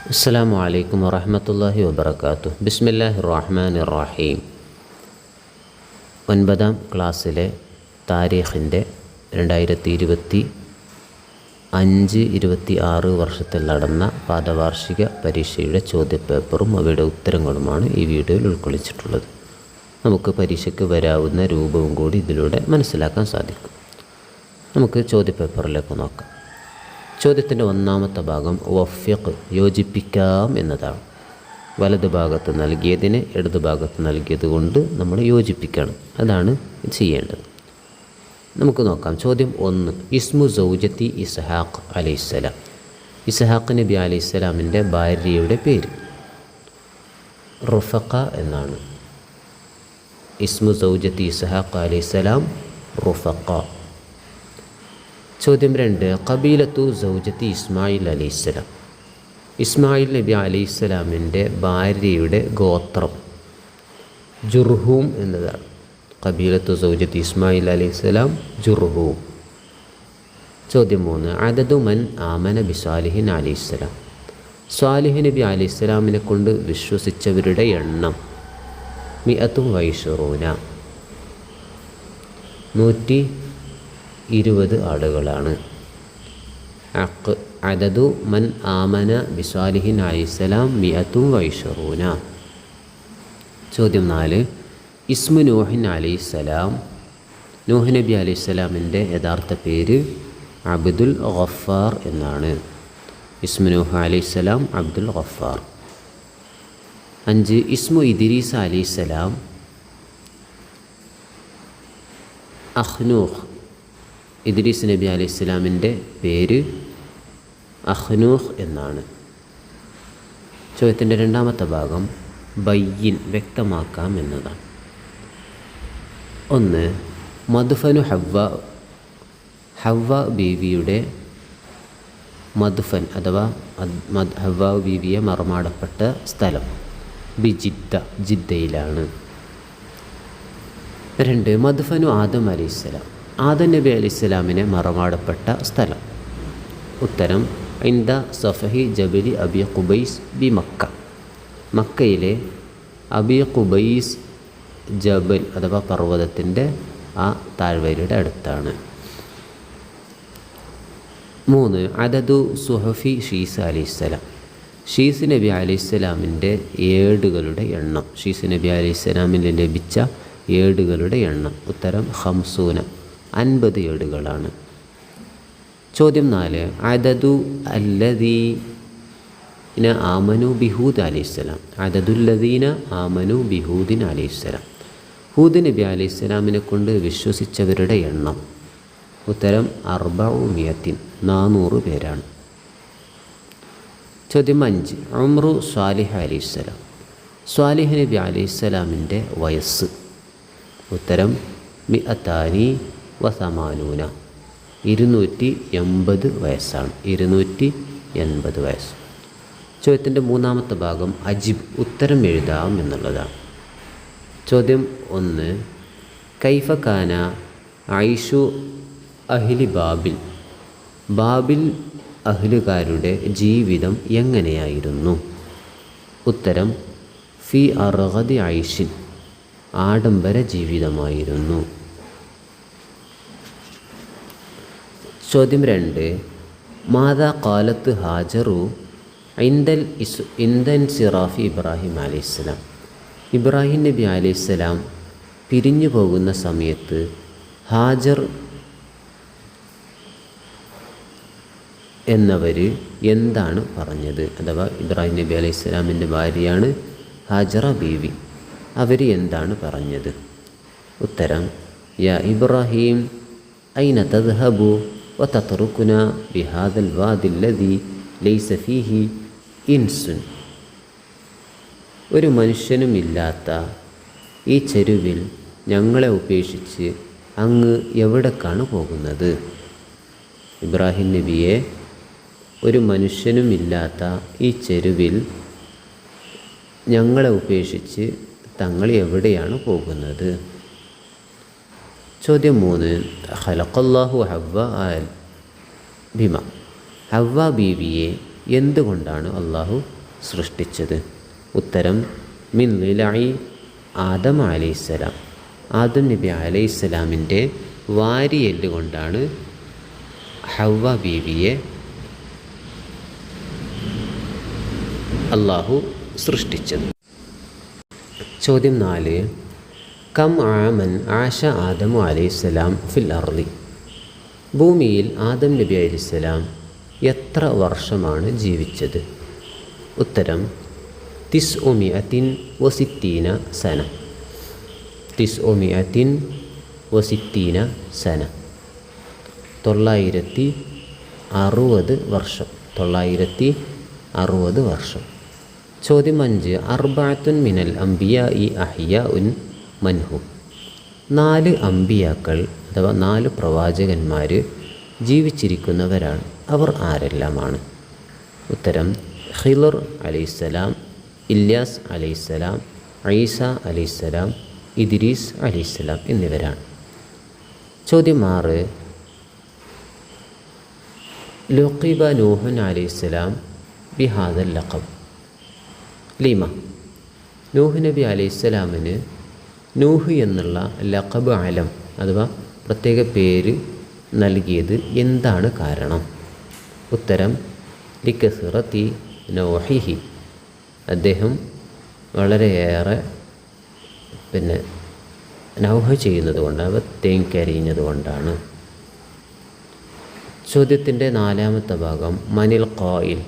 അസ്സലാമു അലൈക്കും വറഹ്മത്തുള്ളാഹി വബറകാതുഹു. ബിസ്മില്ലാഹിർ റഹ്മാനിർ റഹീം. 9ാം ക്ലാസ്സിലെ താരീഖിൻ്റെ 2025-26 വർഷത്തിൽ നടന്ന പാദവാർഷിക പരീക്ഷയുടെ ചോദ്യപേപ്പറും അവയുടെ ഉത്തരങ്ങളുമാണ് ഈ വീഡിയോയിൽ ഉൾക്കൊള്ളിച്ചിട്ടുള്ളത്. നമുക്ക് പരീക്ഷയ്ക്ക് വരാവുന്ന രൂപവും കൂടി ഇതിലൂടെ മനസ്സിലാക്കാൻ സാധിക്കും. നമുക്ക് ചോദ്യപേപ്പറിലേക്ക് നോക്കാം. ചോദ്യത്തിൻ്റെ ഒന്നാമത്തെ ഭാഗം വഫ്യഖ്, യോജിപ്പിക്കാം എന്നതാണ്. വലതു ഭാഗത്ത് നൽകിയതിനെ ഇടതു ഭാഗത്ത് നൽകിയത് കൊണ്ട് നമ്മൾ യോജിപ്പിക്കണം. അതാണ് ചെയ്യേണ്ടത്. നമുക്ക് നോക്കാം. ചോദ്യം 1. ഇസ്മു സൗജത്തി ഇസ്ഹാഖ് അലൈഹിസ്സലാം. ഇസ്ഹാഖ് നബി അലൈഹിസ്സലാമിൻ്റെ ഭാര്യയുടെ പേര് റുഫഖ എന്നാണ്. ഇസ്മു സൗജത്തി ഇസ്ഹാഖ് അലൈഹിസ്സലാം റുഫഖ. ചോദ്യം 2. ഖബീലത്തു സൗജത്തി ഇസ്മായിൽ അലൈഹിസ്സലാം. ഇസ്മായിൽ നബി അലൈഹിസ്സലാമിൻ്റെ ഭാര്യയുടെ ഗോത്രം ജുർഹൂം എന്നതാണ്. ഖബീലത്തു സൗജത്തി ഇസ്മായിൽ അലൈഹിസ്സലാം ജുർഹൂം. ചോദ്യം 3. അദദു മൻ ആമന ബി സ്വാലിഹിൻ അലൈഹിസ്സലാം. സ്വാലിഹ് നബി അലൈഹിസ്സലാമിനെ കൊണ്ട് വിശ്വസിച്ചവരുടെ എണ്ണം 120 120 ആളുകളാണ്. അദദു മൻ ആമന ബി സ്വാലിഹിൻ അലൈഹിസ്സലാം 120. ചോദ്യം 4. ഇസ്മു നൂഹിൻ അലൈഹിസ്സലാം. നൂഹ് നബി അലൈഹിസ്സലാമിൻ്റെ യഥാർത്ഥ പേര് അബ്ദുൽ ഗഫാർ എന്നാണ്. ഇസ്മു നൂഹ് അലൈഹിസ്സലാം അബ്ദുൽ ഗഫാർ. 5. ഇസ്മു ഇദ്രീസ് അലൈഹിസ്സലാം അഖ്നൂഖ്. ഇദ്രീസ് നബി അലൈഹിസ്സലാമിൻ്റെ പേര് അഖ്നൂഖ് എന്നാണ്. ചോദ്യത്തിൻ്റെ രണ്ടാമത്തെ ഭാഗം ബയ്യിൻ, വ്യക്തമാക്കാം എന്നതാണ്. 1. മദ്ഫനു ഹവ്വ ബീവിയുടെ മദ്ഫൻ അഥവാ ഹവ്വ ബീവിയെ മറമാടപ്പെട്ട സ്ഥലം ജിദ്ദയിലാണ്. 2. മദ്ഫനു ആദം അലൈഹിസ്സലാം. ആദം നബി അലൈഹിസ്സലാമിനെ മറമാടപ്പെട്ട സ്ഥലം. ഉത്തരം ഇന്ദ സഫഹി ജബലി അബി ഖുബൈസ് ബി മക്ക. മക്കയിലെ അബി ഖുബൈസ് ജബൽ അഥവാ പർവ്വതത്തിൻ്റെ ആ താഴ്വരയുടെ അടുത്താണ്. 3. അദദു സുഹഫി ഷീസ് അലൈഹിസ്സലാം. ഷീസ് നബി അലൈഹിസ്സലാമിൻ്റെ ഏടുകളുടെ എണ്ണം. ഷീസ് നബി അലൈഹിസ്സലാമിന് ലഭിച്ച ഏടുകളുടെ എണ്ണം. ഉത്തരം 50 ഏടുകളാണ്. ചോദ്യം 4. അദദു അല്ലദീന ആമനു ബിഹൂദ് അലൈഹിസ്സലാം. അദദുല്ലദീന ആമനു ബിഹൂദിൻ അലൈഹിസ്സലാം. ഹൂദ് നബി അലൈഹിസ്സലാമിനെ കൊണ്ട് വിശ്വസിച്ചവരുടെ എണ്ണം. ഉത്തരം 400 പേരാണ്. ചോദ്യം 5. ഉംറു സ്വാലിഹ് അലൈഹിസ്സലാം. സ്വാലിഹ് നബി അലൈഹിസ്സലാമിൻ്റെ വയസ്സ്. ഉത്തരം 280 280 വയസ്സാണ്. 280 വയസ്സ്. ചോദ്യത്തിൻ്റെ മൂന്നാമത്തെ ഭാഗം അജിബ്, ഉത്തരം എഴുതാം എന്നുള്ളതാണ്. ചോദ്യം 1. കൈഫ കാന ഐഷു അഹ്ലി ബാബിൽ. ബാബിൽ അഹ്ലുകാരുടെ ജീവിതം എങ്ങനെയായിരുന്നു? ഉത്തരം ഫി അർഗദി ഐഷിൻ, ആഡംബര ജീവിതമായിരുന്നു. ചോദ്യം 2. മാതാ ഖാലത്ത് ഹാജറു ഇന്ദൻ സിറാഫി ഇബ്രാഹിം അലൈഹിസ്സലാം. ഇബ്രാഹിം നബി അലൈഹിസ്സലാം പിരിഞ്ഞു പോകുന്ന സമയത്ത് ഹാജർ എന്നവർ എന്താണ് പറഞ്ഞത്? അഥവാ ഇബ്രാഹിം നബി അലൈഹിസ്സലാമിൻ്റെ ഭാര്യയാണ് ഹാജറ ബീവി. അവർ എന്താണ് പറഞ്ഞത്? ഉത്തരം യാ ഇബ്രാഹിം ഐന തദ്ഹബു വതത്റുകുന ബിഹാദൽ വാദി അല്ലദി ലൈസ ഫീഹി ഇൻസുൻ. ഒരു മനുഷ്യനും ഇല്ലാത്ത ഈ ചെരുവിൽ ഞങ്ങളെ ഉപേക്ഷിച്ച് അങ്ങ് എവിടേക്കാണ് പോകുന്നത്? ഇബ്രാഹിം നബിയെ, ഒരു മനുഷ്യനും ഇല്ലാത്ത ഈ ചെരുവിൽ ഞങ്ങളെ ഉപേക്ഷിച്ച് തങ്ങൾ എവിടെയാണ് പോകുന്നത്? ചോദ്യം 3. ഖലഖല്ലാഹു ഹവ്വ ബിമ. ഹവ്വ ബീവിയെ എന്തുകൊണ്ടാണ് അള്ളാഹു സൃഷ്ടിച്ചത്? ഉത്തരം മിൻ ളിലഇ ആദം അലൈഹിസ്സലാം. ആദം നബി അലൈഹിസ്സലാമിൻ്റെ വാരിയെല്ല് കൊണ്ടാണ് ഹവ്വ ബീവിയെ അള്ളാഹു സൃഷ്ടിച്ചത്. ചോദ്യം 4. കം ആമൻ ആശ ആദമു അലൈഹിസ്സലാം ഫിൽ അർളി. ഭൂമിയിൽ ആദം നബി അലൈഹിസ്സലാം എത്ര വർഷമാണ് ജീവിച്ചത്? ഉത്തരം 960 സന. 960 സന, 960 വർഷം. 960 വർഷം. ചോദ്യം 5. അർബഅത്തുൻ മിനൽ അംബിയാഇ അഹ്യാഉൻ മൻഹും. 4 അംബിയാക്കൾ അഥവാ 4 പ്രവാചകന്മാർ ജീവിച്ചിരിക്കുന്നവരാണ്. അവർ ആരെല്ലാമാണ്? ഉത്തരം ഖിളർ അലൈഹിസ്സലാം, ഇല്യാസ് അലൈഹിസ്സലാം, ഈസ അലൈഹിസ്സലാം, ഇദ്രീസ് അലൈഹിസ്സലാം എന്നിവരാണ്. ചോദ്യം 6. ലുഖിബ നൂഹുൻ അലൈഹിസ്സലാം ബിഹാദൽ ലഖബ് ലിമ. നൂഹ് നബി അലൈഹിസ്സലാമിന് നൂഹ് എന്നുള്ള ലഖബ് അലം അഥവാ പ്രത്യേക പേര് നൽകിയത് എന്താണ് കാരണം? ഉത്തരം ലികസ്റതി നൗഹിഹി. അദ്ദേഹം വളരെയേറെ നൗഹ് ചെയ്യുന്നത് കൊണ്ട്, അവ തേങ്കരിഞ്ഞത് കൊണ്ടാണ്. ചോദ്യത്തിൻ്റെ 4ാമത്തെ ഭാഗം മനിൽ ഖായിൽ.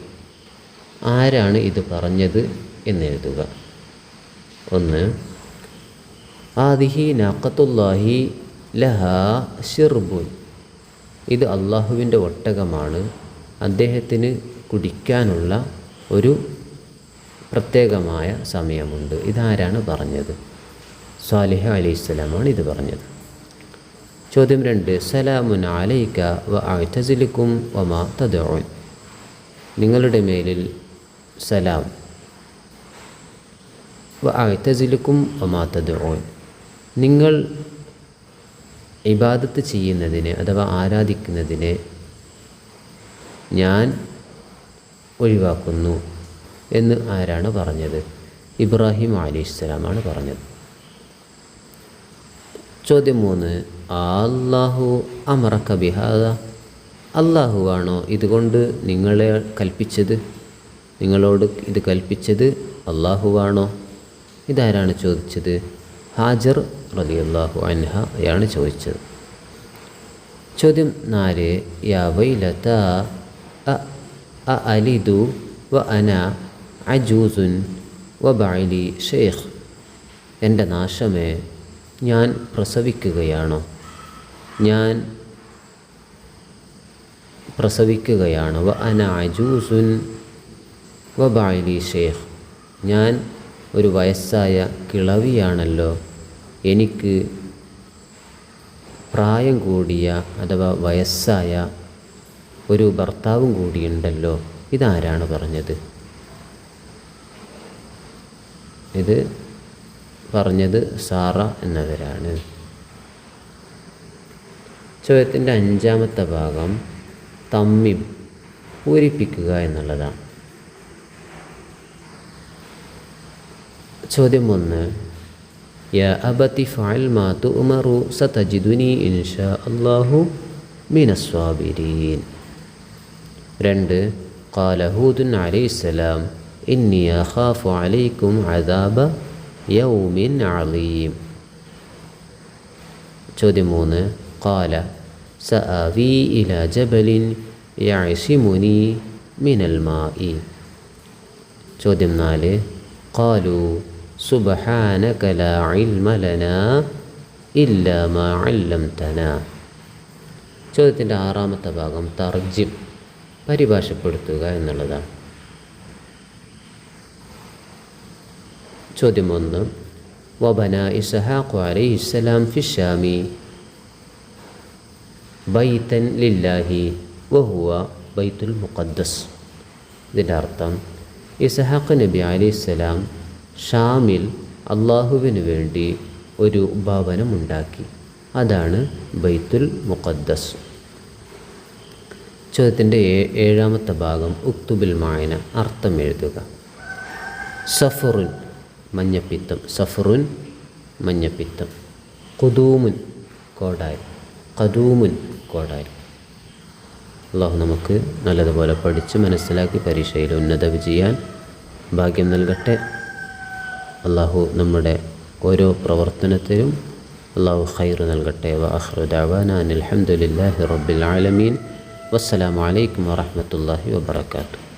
ആരാണ് ഇത് പറഞ്ഞത് എന്നെഴുതുക. 1. ആദിഹി നാഖത്തുല്ലാഹി ലഹാ ശിർബുൻ. ഇത് അള്ളാഹുവിൻ്റെ ഒട്ടകമാണ്, അദ്ദേഹത്തിന് കുടിക്കാനുള്ള ഒരു പ്രത്യേകമായ സമയമുണ്ട്. ഇതാരാണ് പറഞ്ഞത്? സ്വാലിഹ് അലൈഹിസ്സലാമാണ് ഇത് പറഞ്ഞത്. ചോദ്യം 2. സലാമുൻ അലൈക വ അഅ്തസിലുക്കും വമാ തദ്ഉൻ. നിങ്ങളുടെ മേലിൽ സലാം, വ അഅ്തസിലുക്കും വമാ തദ്ഉൻ. നിങ്ങൾ ഇബാദത്ത് ചെയ്യുന്നതിനെ അഥവാ ആരാധിക്കുന്നതിനെ ഞാൻ ഒഴിവാക്കുന്നു എന്ന് ആരാണ് പറഞ്ഞത്? ഇബ്രാഹിം അലൈഹിസ്സലാമാണ് പറഞ്ഞത്. ചോദ്യം 3. അല്ലാഹു അമറക ബിഹാദ. അള്ളാഹുവാണോ ഇതുകൊണ്ട് നിങ്ങളെ കൽപ്പിച്ചത്? നിങ്ങളോട് ഇത് കൽപ്പിച്ചത് അള്ളാഹുവാണോ? ഇതാരാണ് ചോദിച്ചത്? ഹാജർ റളിയല്ലാഹു അൻഹ യാണ് ചോദിച്ചത്. ചോദ്യം 4. യാ വൈലത അലിദു വ അന അജൂസുൻ വ ബഅലി ഷെയ്ഖ്. എൻ്റെ നാശമേ, ഞാൻ പ്രസവിക്കുകയാണോ? ഞാൻ പ്രസവിക്കുകയാണ്. വ അന അജൂസുൻ വ ബഅലി ഷെയ്ഖ്. ഞാൻ ഒരു വയസ്സായ കിളവിയാണല്ലോ, എനിക്ക് പ്രായം കൂടിയ അഥവാ വയസ്സായ ഒരു ഭർത്താവും കൂടിയുണ്ടല്ലോ. ഇതാരാണ് പറഞ്ഞത്? ഇത് പറഞ്ഞത് സാറ എന്നവരാണ്. ചോദ്യത്തിൻ്റെ 5ാമത്തെ ഭാഗം തമ്മിം പൂരിപ്പിക്കുക എന്നുള്ളതാണ്. ചോദ്യം 1. യാ അബതി ഫഅൽ മാ തുഅ്മറു സതജിദുനി ഇൻഷാ അല്ലാഹു മിനസ് സ്വാബിരീൻ. 2. ഖാല ഹൂദുൻ അലൈഹിസ്സലാം ഇന്നി അഖാഫു അലൈക്കും അദാബ യൗമിൻ അളീം. ചോദ്യം 3. ഖാല സആവി ഇലാ ജബലിൻ യഅസിമുനി മിനൽ മാഇ. ചോദ്യം 4. ഖാലു സുബ്ഹാനക ലാ ഇൽമ ലനാ ഇല്ലാ മാ അല്ലംതനാ. ചോദ്യത്തിൻ്റെ 6ാമത്തെ ഭാഗം തർജിം പരിഭാഷപ്പെടുത്തുക എന്നുള്ളതാണ്. ചോദ്യം 1. വബന ഇസ്ഹാഖു അലൈഹിസ്സലാം ഫിശ്ശാമി ബൈതൻ ലില്ലാഹി വഹുവ ബൈത്തുൽ മുഖദ്ദസ്. ഇതിൻ്റെ അർത്ഥം ഇസ്ഹാഖ് നബി അലൈഹിസ്സലാം ഷാമിൽ അള്ളാഹുവിന് വേണ്ടി ഒരു ഭവനമുണ്ടാക്കി, അതാണ് ബൈത്തുൽ മുഖദ്ദസ്. ചോദ്യത്തിൻ്റെ ഏഴാമത്തെ ഭാഗം ഉക്തുബിൽ മായന അർത്ഥം എഴുതുക. സഫറുൻ മഞ്ഞപ്പിത്തം, സഫറുൻ മഞ്ഞപ്പിത്തം. ഖുദൂമുൻ കോടാലി, ഖദൂമുൻ കോടാലി. അള്ളാഹു നമുക്ക് നല്ലതുപോലെ പഠിച്ച് മനസ്സിലാക്കി പരീക്ഷയിൽ ഉന്നത വിജയാൻ ഭാഗ്യം നൽകട്ടെ. അള്ളാഹു നമ്മുടെ ഓരോ പ്രവർത്തനത്തിലും അള്ളാഹു ഖൈർ നൽകട്ടെ. വആഖിറു ദഅവാനാ അനിൽ ഹംദുലില്ലാഹി റബ്ബിൽ ആലമീൻ. വസ്സലാമു അലൈക്കും വറഹ്മത്തുള്ളാഹി വബറകാതുഹു.